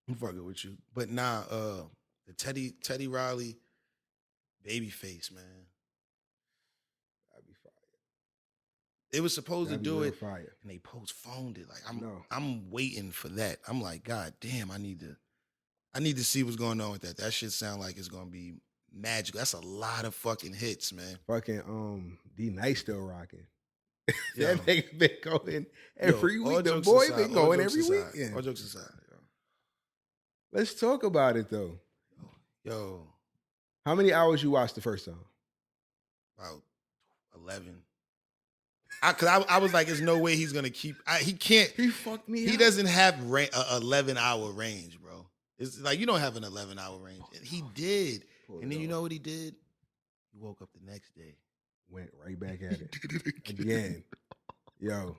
I'm fucking with you. But nah, the Teddy Riley, Babyface, man. That'd be fire. They were supposed to do it, fire. And they postponed it. Like, I'm waiting for that. I'm like, God damn, I need to see what's going on with that. That shit sound like it's gonna be magical. That's a lot of fucking hits, man. Fucking D-Nice still rocking. That nigga been going every week. The boy been going every week. Yeah. All jokes aside, yo. Let's talk about it though. Yo. How many hours you watched the first time? About 11. I was like, there's no way he's gonna keep. He can't. He fucked me. He doesn't have 11-hour range, bro. It's like, you don't have an 11-hour range. And he did. And then you know what he did? He woke up the next day. Went right back at it again. Yo.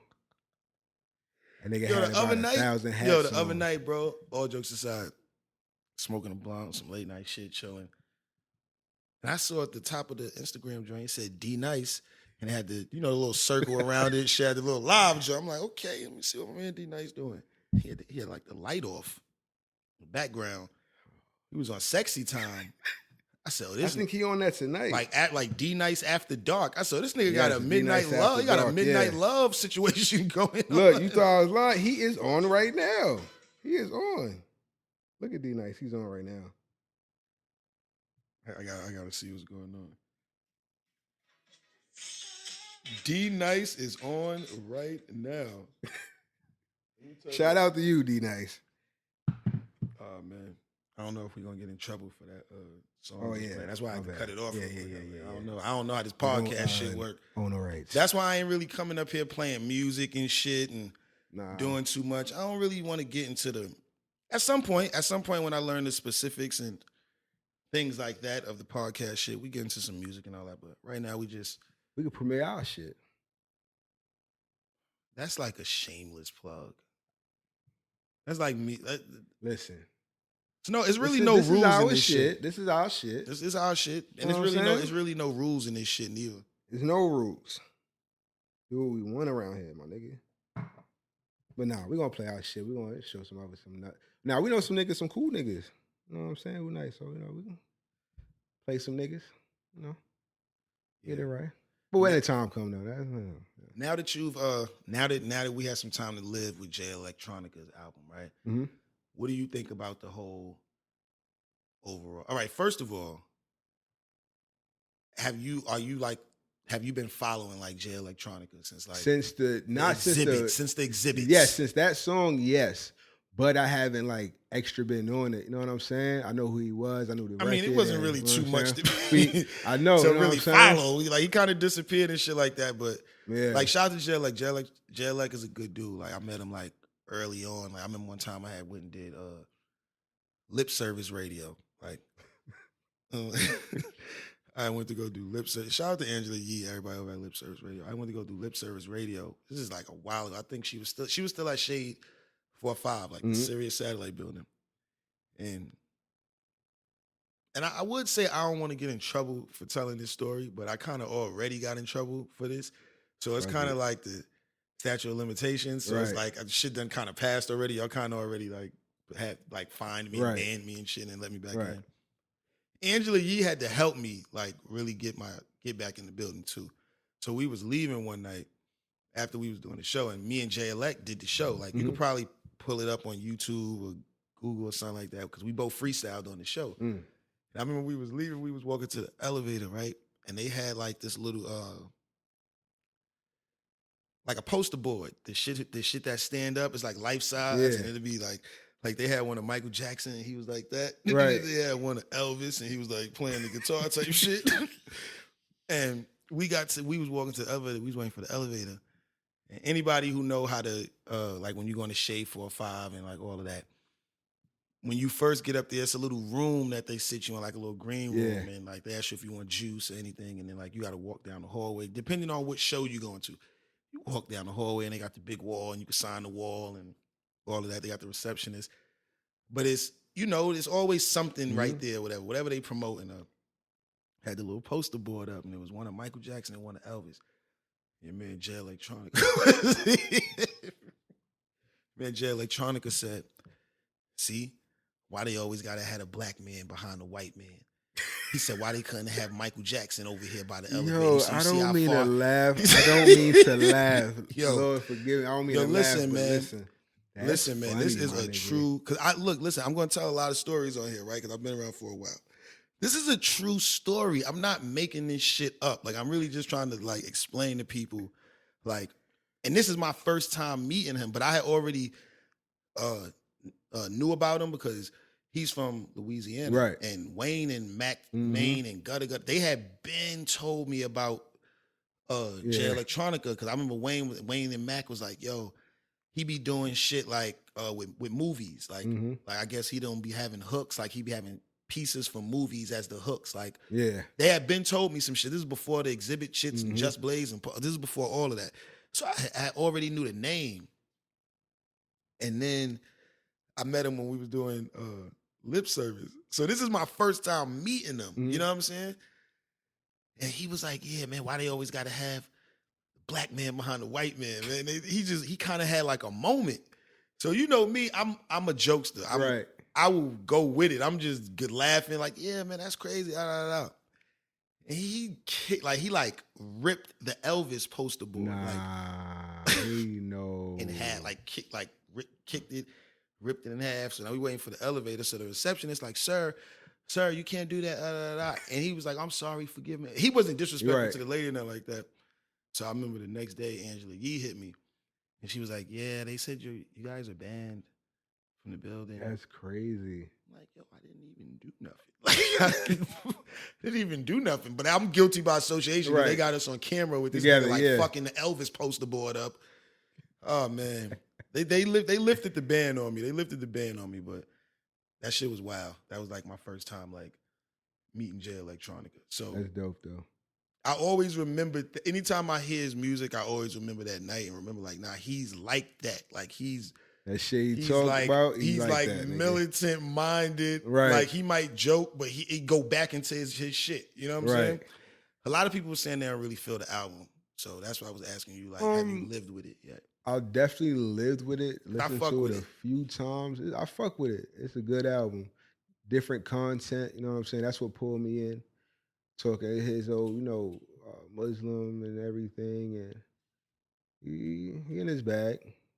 And nigga had about 1,000 hats. Yo, the other night, bro, all jokes aside, smoking a blunt, some late night shit, chilling. And I saw at the top of the Instagram joint, it said D-Nice, and it had the, the little circle around it. She had the little live joint. I'm like, okay, let me see what my man D-Nice doing. He had like the light off, the background. He was on Sexy Time. I said, oh, this I think he on that tonight. Like D Nice After Dark. I said, this nigga got a midnight love. He got a midnight love situation going on. Look, you thought I was lying. He is on right now. He is on. Look at D Nice. He's on right now. I gotta see what's going on. D Nice is on right now. Shout out to you, D Nice. Oh man, I don't know if we're gonna get in trouble for that song. Oh yeah, that's why I had to cut it off. Yeah. I don't know how this podcast shit work. Oh no, right. That's why I ain't really coming up here playing music and shit and doing too much. I don't really want to get into the. At some point when I learn the specifics and things like that of the podcast shit, we get into some music and all that. But right now we could premiere our shit. That's like a shameless plug. That's like me. Listen. No, it's really no rules in this shit. This is our shit. This is our shit. And it's really no rules in this shit neither. There's no rules. Do what we want around here, my nigga. But nah, we're gonna play our shit. We're gonna show some other some nut. Now we know some niggas, some cool niggas. You know what I'm saying? We're nice. So, we gonna play some niggas, Get it right. But when the time come though, now that you've now that we had some time to live with Jae Electronica's album, right? Mm-hmm. What do you think about the whole overall? All right, first of all, have you been following like Jae Electronica since the exhibits? Yes, since that song, yes. But I haven't like extra been on it. You know what I'm saying? I know who he was. I knew the record. I mean, it wasn't really too much I know to you know really follow. Like he kind of disappeared and shit like that. But like shout out to Jae. Like Jae is a good dude. Like I met him like early on. Like I remember one time I went and did lip service radio. Like I went to go do lip service. Shout out to Angela Yee, everybody over at Lip Service Radio. I went to go do lip service radio. This is like a while ago. I think she was still at Shade 4-5, like the Sirius satellite building. And I would say I don't want to get in trouble for telling this story, but I kind of already got in trouble for this. So it's kind of like the statute of limitations. So it's like shit done kind of passed already. Y'all kind of already like had like fined me, banned me and shit and let me back in. Angela Yee had to help me like really get back in the building too. So we was leaving one night after we was doing the show, and me and Jae Elect did the show. Like you could probably pull it up on YouTube or Google or something like that because we both freestyled on the show. And I remember we was leaving, we was walking to the elevator, right? And they had like this little like a poster board. The shit that stand up is like life size, and it'd be like they had one of Michael Jackson and he was like that. Right. They had one of Elvis and he was like playing the guitar type shit. And we was walking to the elevator, we was waiting for the elevator. And anybody who know how to, like when you're going to Shade 4-5 and like all of that, when you first get up there, it's a little room that they sit you in, like a little green room. And like they ask you if you want juice or anything. And then like you got to walk down the hallway, depending on what show you're going to. You walk down the hallway and they got the big wall and you can sign the wall and all of that. They got the receptionist. But it's, there's always something right there, whatever they promoting. Had the little poster board up and it was one of Michael Jackson and one of Elvis. And man, Jae Electronica. Jae Electronica said, see, why they always gotta have a black man behind a white man. He said, why they couldn't have Michael Jackson over here by the elevator? Yo, I don't mean to laugh. I don't mean to laugh. Yo, Lord forgive me. I don't mean to listen, laugh, man. Listen, man, this is a true, because listen, I'm going to tell a lot of stories on here, right? Because I've been around for a while. This is a true story. I'm not making this shit up. Like, I'm really just trying to, like, explain to people, like, and this is my first time meeting him, but I had already knew about him because he's from Louisiana. Right. And Wayne and Mac, Maine and Gutta Gutta, they had been told me about Jae Electronica, because I remember Wayne and Mac was like, yo, he be doing shit like with movies. Like, like I guess he don't be having hooks, like he be having pieces from movies as the hooks. Like, they had been told me some shit. This is before the exhibit shits and Just Blaze, and this is before all of that. So I already knew the name. And then I met him when we was doing lip service. So this is my first time meeting him. You know what I'm saying? And he was like, yeah, man, why they always got to have black man behind the white man, man? He kind of had like a moment. So you know me, I'm a jokester. I will go with it. I'm just good laughing, like, yeah, man, that's crazy. And he ripped the Elvis poster board, in half, kicked it, ripped it in half. So now we waiting for the elevator. So the receptionist like, sir, you can't do that. And he was like, I'm sorry, forgive me. He wasn't disrespectful to the lady in there like that. So I remember the next day, Angela Yee hit me, and she was like, yeah, they said you guys are banned from the building. That's crazy. I'm like, yo, I didn't even do nothing. Didn't even do nothing. But I'm guilty by association. Right. They got us on camera with this nigga fucking the Elvis poster board up. Oh man, they lifted the ban on me. But that shit was wild. That was like my first time like meeting Jay Electronica. So that's dope though. I always remember, anytime I hear his music, I always remember that night and remember like, nah, he's like that. Like that shit he talk about. He's like that, militant minded. Right. Like he might joke, but he go back into his shit. You know what I'm saying? A lot of people were saying they don't really feel the album. So that's why I was asking you, like, have you lived with it yet? I definitely lived with it. Listened to it a few times. I fuck with it. It's a good album. Different content. You know what I'm saying? That's what pulled me in. Talking his old, Muslim and everything, and he in his bag.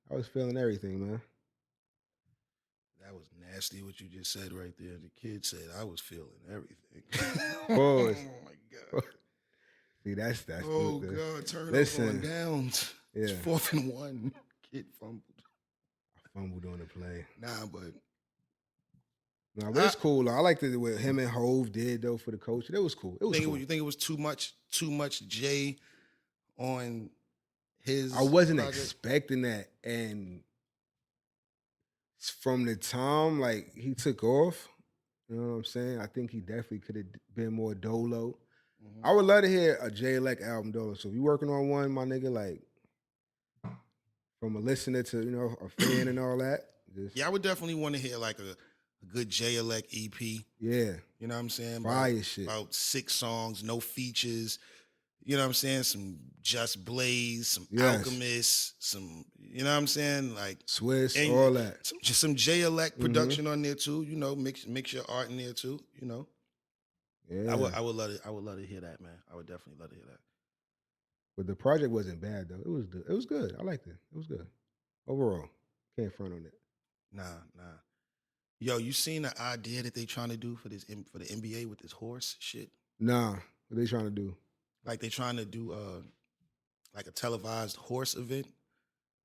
I was feeling everything, man. That was nasty what you just said right there. The kid said I was feeling everything. Oh my God. See, that's oh God, turn up on downs. Yeah. It's 4th and 1. Kid fumbled. I fumbled on the play. But it's cool. I liked it what him and Hove did though for the coach. It was cool. You think it was too much Jay on his I wasn't expecting that. And from the time like he took off, you know what I'm saying? I think he definitely could have been more dolo. Mm-hmm. I would love to hear a Jay Elect album dolo. So if you working on one, my nigga, like from a listener to, a fan and all that. Yeah, I would definitely want to hear like a good Jay Elect EP. Yeah. You know what I'm saying? Fire shit. About 6 songs, no features. You know what I'm saying? Some Just Blaze, some Alchemist, some, you know what I'm saying? Like Swiss, all that. Some Jay Elect production on there too. Mix your art in there too. Yeah. I would love to hear that, man. I would definitely love to hear that. But the project wasn't bad though. It was good. I liked it. It was good. Overall. Can't front on it. Nah. Yo, you seen the idea that they trying to do for the NBA with this horse shit? Nah. What they trying to do? Like they trying to do like a televised horse event,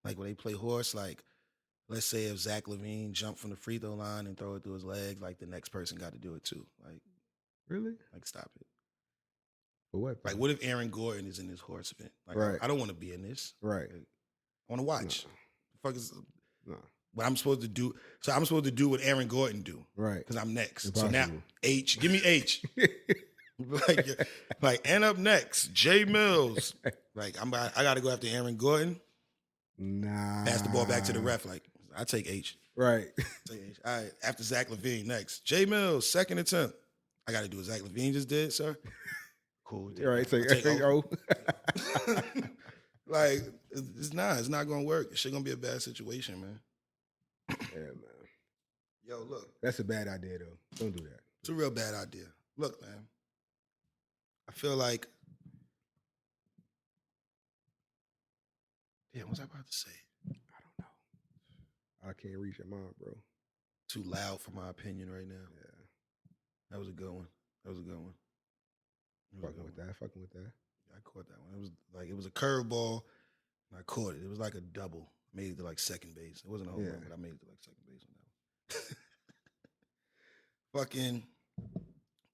like when they play horse. Like, let's say if Zach LaVine jumped from the free throw line and throw it through his legs, like the next person got to do it too. Like, really? Like, stop it. For what? Like, what if Aaron Gordon is in this horse event? Like, I don't want to be in this. Right. Like, I want to watch. No. The fuck is? No. What I'm supposed to do? So I'm supposed to do what Aaron Gordon do, right? Because I'm next. Impossible. So now H, give me H. and up next, Jae Millz. Like I got to go after Aaron Gordon. Nah. Pass the ball back to the ref. Like I take H. Right. Take H. All right. After Zach LaVine, next Jae Millz, second attempt. I got to do what Zach LaVine just did, sir. Cool. Right. Take O. Like it's not gonna work. It's gonna be a bad situation, man. Yeah, man. Yo, look. That's a bad idea, though. Don't do that. It's a real bad idea. Look, man. I feel like... Damn, what was I about to say? I don't know. I can't reach your mind, bro. Too loud for my opinion right now. Yeah. That was a good one. Fucking with that. I caught that one. It was a curveball, and I caught it. It was like a double. Made it to like second base. It wasn't a home run, but I made it to like second base on that one. Fucking,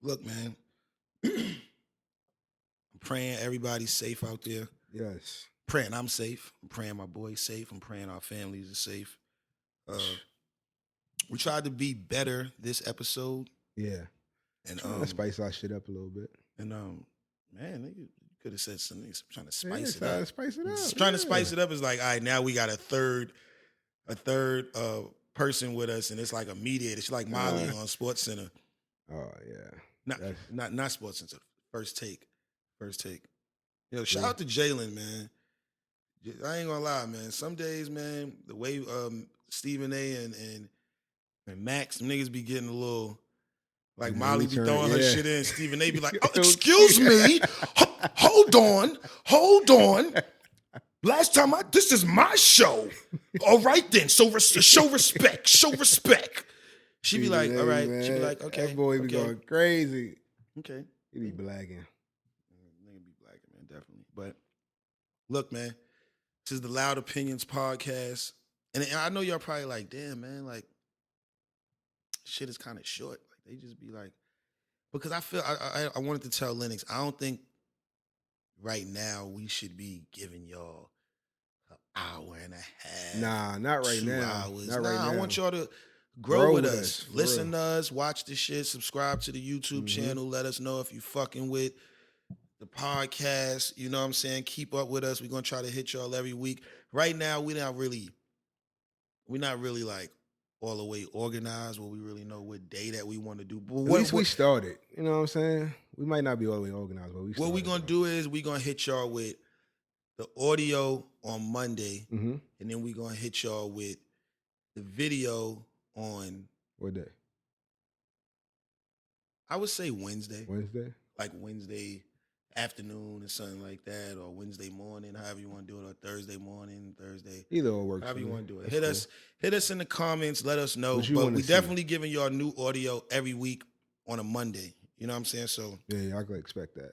look, man. I'm praying everybody's safe out there. Yes. Praying I'm safe. I'm praying my boy's safe. I'm praying our families are safe. We tried to be better this episode. Yeah. And let's spice our shit up a little bit. And man, you could have said something. Trying to spice it up. Spice it up. Trying to spice it up is like, all right, now we got a third person with us, and it's like a mediator. It's like Molly on Sports Center. Oh yeah. Not Sports Center. First take. Yo, shout out to Jalen, man. I ain't gonna lie, man. Some days, man, the way Stephen A. and And Max, them niggas be getting a little, like Molly be throwing her shit in. Stephen A be like, oh, excuse me. Hold on. Last time this is my show. All right then. So show respect. She be like, all right. Man. She be like, okay. That boy be going crazy. Okay. He be blacking. Nigga be blacking, man, definitely. But look, man, this is the Loud Opinions podcast. And I know y'all probably like, damn, man, like, shit is kind of short. Like, they just be like, because I feel, I wanted to tell Lenox, I don't think right now we should be giving y'all an hour and a half. Nah, not right now. Not right now. I want y'all to grow with us. Listen to us, watch the shit, subscribe to the YouTube channel. Let us know if you fucking with the podcast. You know what I'm saying? Keep up with us. We're going to try to hit y'all every week. Right now, we're not really like all the way organized where we really know what day that we want to do. But at least we started. You know what I'm saying? We might not be all the way organized, but we started. What we're going to do is we're going to hit y'all with the audio on Monday, and then we're going to hit y'all with the video on... What day? I would say Wednesday. Wednesday? Like Wednesday afternoon or something like that, or Wednesday morning, however you want to do it, or Thursday morning, Thursday. Either or works. However you want to do it. Hit us in the comments. Let us know. But we definitely giving y'all new audio every week on a Monday. You know what I'm saying? So yeah, y'all can expect that.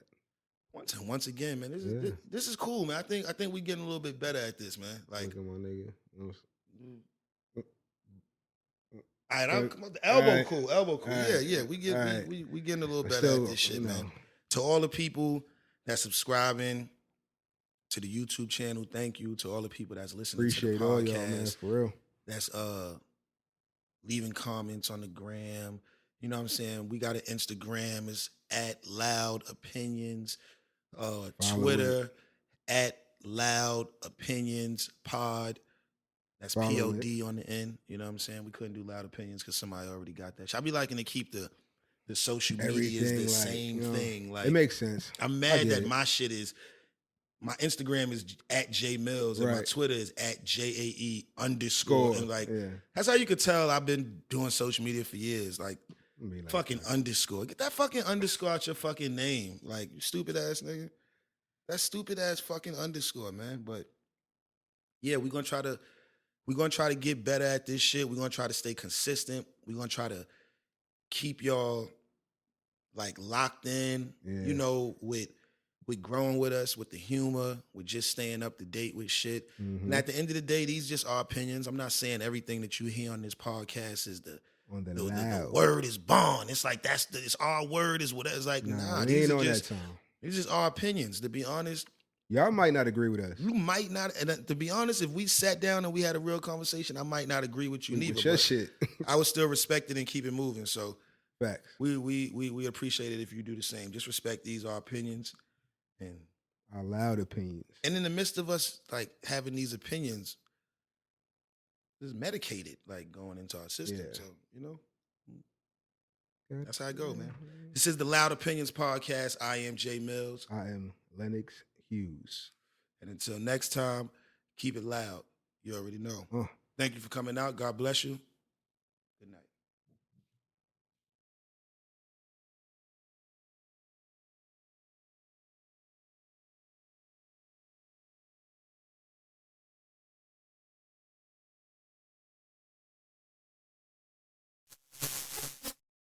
Once again, man, this is cool, man. I think we getting a little bit better at this, man. Like, look at my nigga. All right, elbow cool. Yeah. We getting a little better at this shit, man. To all the people that's subscribing to the YouTube channel, thank you. To all the people that's listening to the podcast, all y'all, man, for real. That's leaving comments on the gram. You know what I'm saying? We got an Instagram, it's @LoudOpinions. Twitter @LoudOpinionsPod. That's POD on the end. You know what I'm saying? We couldn't do Loud Opinions because somebody already got that. I'd be liking to keep the social media is the same thing. Like, it makes sense. I'm mad that my shit is, my Instagram is @Jae Millz and my Twitter is @JAE_. And like, that's how you could tell I've been doing social media for years. Like fucking underscore. Get that fucking underscore out your fucking name. Like, you stupid ass nigga. That stupid ass fucking underscore, man. But yeah, we're gonna try to get better at this shit. We're gonna try to stay consistent. We're gonna try to keep y'all like locked in, you know, with growing with us, with the humor, with just staying up to date with shit. And at the end of the day, these just our opinions. I'm not saying everything that you hear on this podcast is the word is bond. It's like it's our word is whatever. It's like, nah, these are just our opinions. To be honest, y'all might not agree with us. You might not. And to be honest, if we sat down and we had a real conversation, I might not agree with you neither. With your shit. I would still respect it and keep it moving. So facts. We appreciate it if you do the same. Just respect these our opinions and our loud opinions. And in the midst of us like having these opinions, just medicated, like going into our system. So, you know, that's how I go, man. This is the Loud Opinions podcast. I am Jae Millz. I am Lenox Hughes. And until next time, keep it loud. You already know. Thank you for coming out. God bless you.